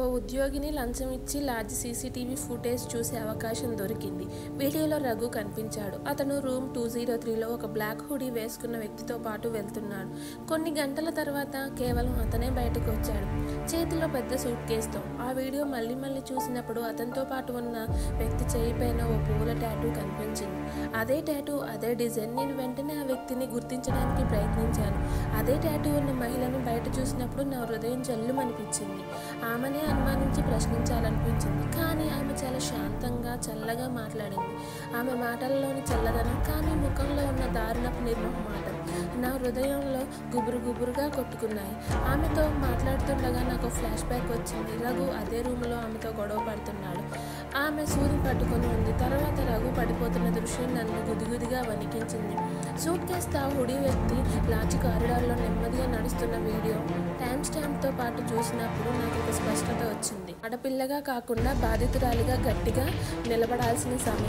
ఓ ఉద్యోగిని లంచం ఇచ్చి లాడ్జి సీసీటీవీ ఫుటేజ్ చూసే అవకాశం దొరికింది. వీడియోలో రఘు కనిపించాడు. అతను రూమ్ 203లో ఒక బ్లాక్ హుడీ వేసుకున్న వ్యక్తితో పాటు వెళ్తున్నాడు. కొన్ని గంటల తర్వాత కేవలం అతనే బయటకు వచ్చాడు, చేతిలో పెద్ద సూట్ కేసుతో. ఆ వీడియో మళ్ళీ చూసినప్పుడు అతనితో పాటు ఉన్న వ్యక్తి చేయిపైన ఓ పూల టాటూ కనిపించింది. అదే టాటూ, అదే డిజైన్. నేను వెంటనే ఆ వ్యక్తిని గుర్తించడానికి ప్రయత్నించాను. అదే టాటూ ఉన్న మహిళను బయట చూసినప్పుడు నా హృదయం జల్లుమనిపించింది. ఆమెనే అనుమానించి ప్రశ్నించాలనిపించింది. కానీ ఆమె చాలా శాంతంగా, చల్లగా మాట్లాడింది. ఆమె మాటల్లోని చల్లదనం, కానీ ముఖంలో ఉన్న దారుణపు నిర్మోహమాటం నా హృదయంలో గుబురుగా కొట్టుకున్నాయి. ఆమెతో మాట్లాడుతుండగా నాకు ఫ్లాష్ బ్యాక్ వచ్చింది. రఘు అదే రూమ్లో ఆమెతో గొడవ పడుతున్నాడు. ఆమె సూది పట్టుకొని ఉంది. తర్వాత రఘు పడిపోతున్న దృశ్యం నన్ను గుదిగుదిగా వణికించింది. సూట్ కేసుతో ఆ హుడీ వ్యక్తి లాడ్జి కారిడార్లో నెమ్మదిగా నడుస్తున్న వీడియో టైం స్టాంప్తో పాటు చూసినప్పుడు నాకు ఒక స్పష్టత వచ్చింది. ఆడపిల్లగా కాకుండా బాధితురాలిగా గట్టిగా నిలబడాల్సిన సమయం